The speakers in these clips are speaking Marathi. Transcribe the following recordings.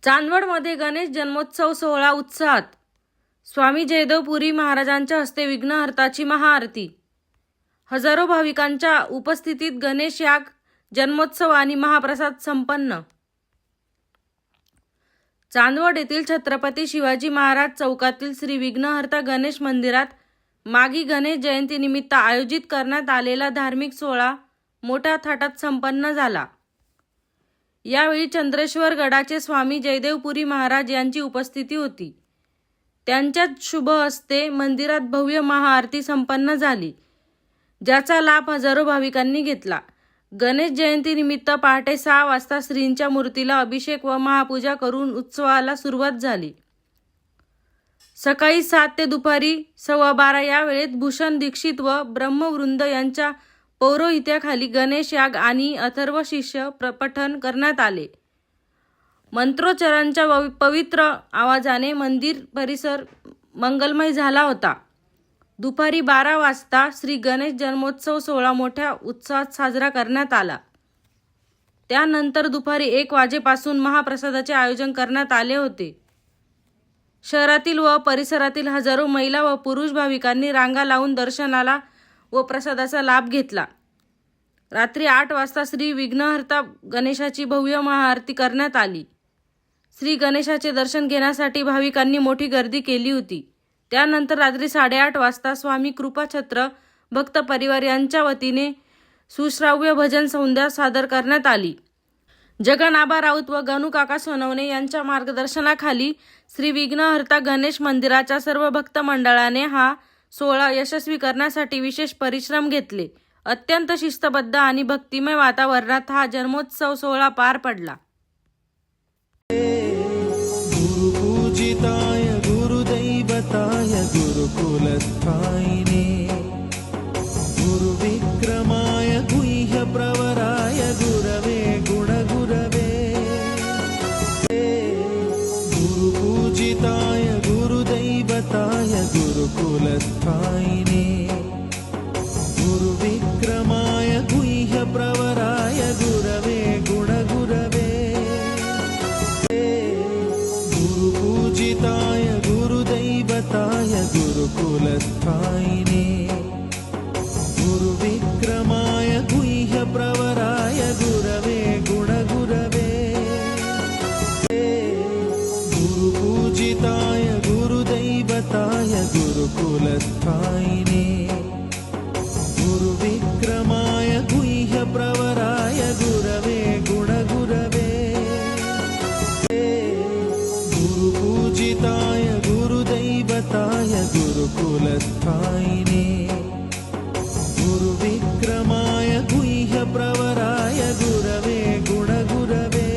चांदवडमध्ये गणेश जन्मोत्सव सोहळा उत्साहात. स्वामी जयदेवपुरी महाराजांच्या हस्ते विघ्नहर्ताची महाआरती. हजारो भाविकांच्या उपस्थितीत गणेश याग, जन्मोत्सव आणि महाप्रसाद संपन्न. चांदवड येथील छत्रपती शिवाजी महाराज चौकातील श्री विघ्नहर्ता गणेश मंदिरात मागी गणेश जयंतीनिमित्त आयोजित करण्यात आलेला धार्मिक सोहळा मोठ्या थाटात संपन्न झाला. यावेळी चंद्रेश्वर गडाचे स्वामी जयदेवपुरी महाराज यांची उपस्थिती होती. त्यांच्या शुभ हस्ते मंदिरात भव्य महाआरती संपन्न झाली, ज्याचा लाभ हजारो भाविकांनी घेतला. गणेश जयंतीनिमित्त पहाटे 6 वाजता श्रींच्या मूर्तीला अभिषेक व महापूजा करून उत्सवाला सुरुवात झाली. सकाळी 7 ते दुपारी 12:15 या वेळेत भूषण दीक्षित व ब्रह्मवृंद यांच्या पौरोहित्याखाली गणेश याग आणि अथर्व शिष्य पठण करण्यात आले. मंत्रोच्चारांच्या पवित्र आवाजाने मंदिर परिसर मंगलमय झाला होता. दुपारी 12 वाजता श्री गणेश जन्मोत्सव सोहळा मोठ्या उत्साहात साजरा करण्यात आला. त्यानंतर दुपारी 1 वाजेपासून महाप्रसादाचे आयोजन करण्यात आले होते. शहरातील व परिसरातील हजारो महिला व पुरुष भाविकांनी रांगा लावून दर्शनाला व प्रसादाचा लाभ घेतला. रात्री 8 वाजता श्री विघ्नहर्ता गणेशाची भव्य महाआरती करण्यात आली. श्री गणेशाचे दर्शन घेण्यासाठी भाविकांनी मोठी गर्दी केली होती. त्यानंतर रात्री 8:30 वाजता स्वामी कृपाछत्र भक्त परिवार यांच्या वतीने सुश्राव्य भजन संध्या सादर करण्यात आली. जगन्नाबा राऊत व गणूकाका सोनवणे यांच्या मार्गदर्शनाखाली श्री विघ्नहर्ता गणेश मंदिराच्या सर्व भक्त मंडळाने हा सोहळा यशस्वी करण्यासाठी विशेष परिश्रम घेतले. अत्यंत शिस्तबद्ध आणि भक्तिमय वातावरणात हा जन्मोत्सव सोहळा पार पडला. गुरुपूजिताय गुरुदैवताय गुरुकुलस्थायिने गुरुविक्रमाय गुह्यप्रवराय गुरवे गुणगुरवे गुरुपूजिताय गुरुदैवताय गुरुकुलस्थायिने गुरुविक्रमाय गुह्यप्रवराय गुरवे गुणगुरवे गुरुपूजिताय गुरुदैवताय गुरुकुलस्थायिने गुरुविक्रमाय गुह्यप्रवराय गुरवे गुणगुरवे गुरुपूजिताय गुरुदैवताय गुरुकुलस्थायिने गुरुविक्रमाय गुह्यप्रवराय गुरवे गुणगुरवे गुरुपूजिताय गुरुदैवताय गुरुकुलस्थायिने गुरुविक्रमाय गुह्यप्रवराय गुरवे गुणगुरवे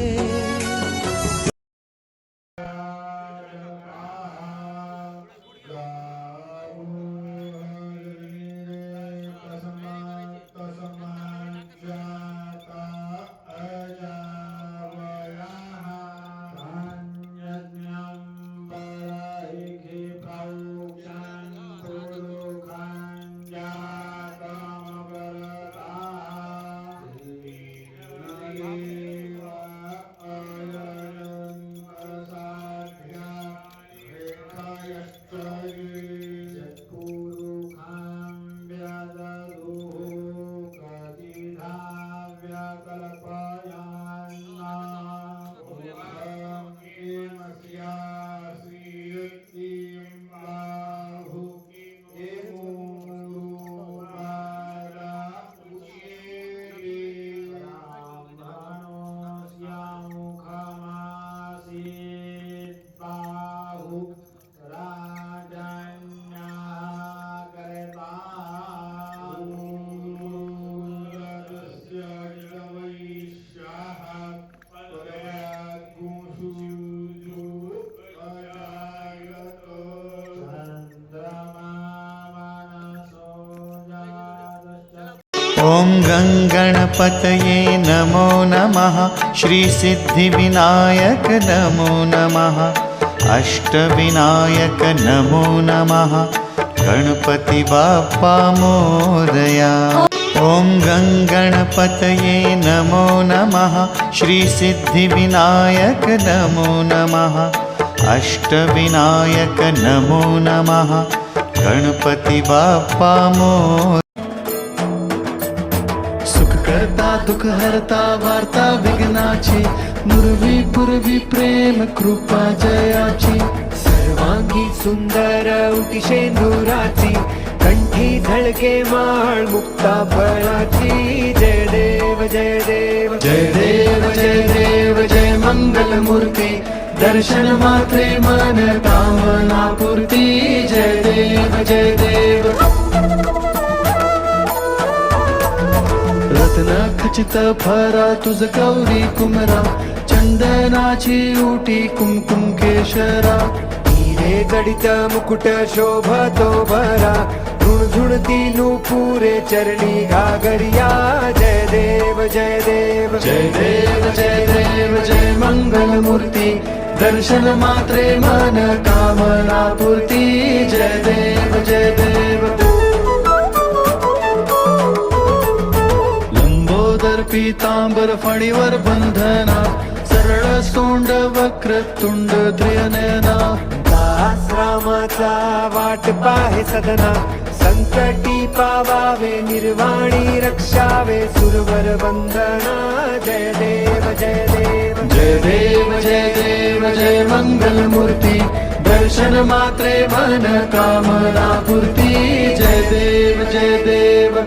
ओम गंगणपतये नमो नमः। श्री सिद्धिविनायक नमो नमः। अष्टविनायक नमो नमः। गणपति बाप्पा मोरया। ॐ गङ्गणपतये नमो नमः श्रीसिद्धिविनायक नमो नमः अष्टविनायक नमो नमः गणपति बाप्पा मोरया। सुख करता दुःख हरता वार्ता विघ्नाची नुरवी पुरवी प्रेम कृपा जयाची सर्वांगी सुंदर उटी शेंदुराची कंठी झळके माळ मुक्ता फळाची जय देव जय देव जय देव जय देव जय मंगल मूर्ती दर्शन मात्रे मन कामना पूर्ती जय देव जय देव रत्न खचित फरा तुझ गौरी कुमरा चंदनाची उटी कुमकुम केशरा हिरे जडित मुकुट शोभतो भरा झुणझुणती नूपुरे चरणी घागरिया जय देव जय देव जय देव जय देव जय मंगल मूर्ती दर्शन मात्रे मन कामना पूर्ती जय देव जय देव लंबोदर पीतांबर फणीवर बंधना सरळ सोंड वक्र तुंड त्रिनयना दास रामाचा वाट पाहे सदना संकटी पावावे निर्वाणी रक्षावे सुरवर वंदना जय देव जय देव जय देव जय देव जय मंगल मूर्ती दर्शन मात्रे मन कामना पूर्ती जय देव जय देव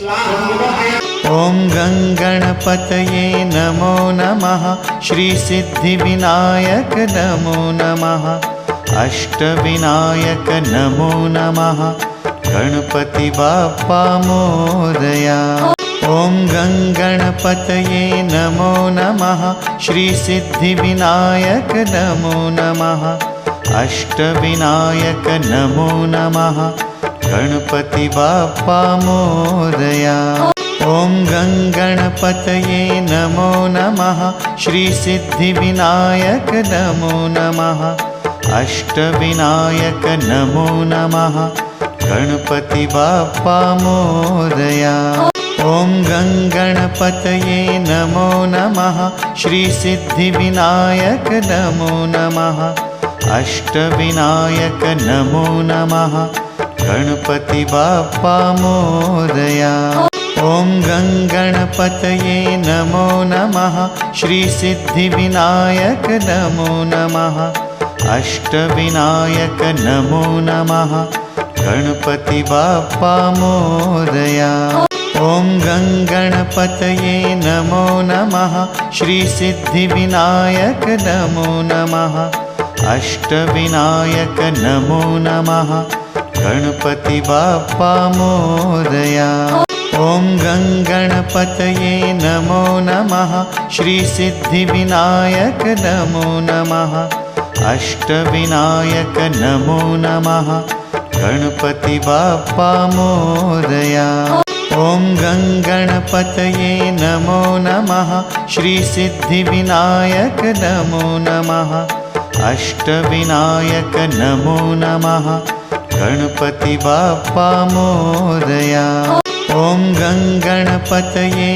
स्वाहा ॐ गङ्गणपतये नमो नमः श्रीसिद्धिविनायक नमो नमः अष्टविनायक नमो नमः गणपति बाप्पा मोरया ॐ गङ्गणपतये नमो नमः श्रीसिद्धिविनायक नमो नमः अष्टविनायक नमो नमः गणपति बाप्पा मोरया ॐ गङ्गणपतये नमो नमः श्रीसिद्धिविनायक नमो नमः अष्टविनायक नमो नमः गणपति बाप्पा मोरया ॐ गङ्गणपतये नमो नमः श्रीसिद्धिविनायक नमो नमः अष्टविनायक नमो नमः गणपति बाप्पा मोरया ॐ गङ्गणपतये नमो नमः श्रीसिद्धिविनायक नमो नमः अष्टविनायक नमो नमः गणपति बाप्पा मोरया ॐ गङ्गणपतये नमो नमः श्रीसिद्धिविनायक नमो नमः अष्टविनायक नमो नमः गणपति बाप्पा मोरया ॐ गङ्गणपतये नमो नमः श्रीसिद्धिविनायक नमो नमः अष्टविनायक नमो नमः गणपति बाप्पा मोरया ॐ गङ्गणपतये नमो नमः श्रीसिद्धिविनायक नमो नमः अष्टविनायक नमो नमः गणपति बाप्पा मोरया ॐ गङ्गणपतये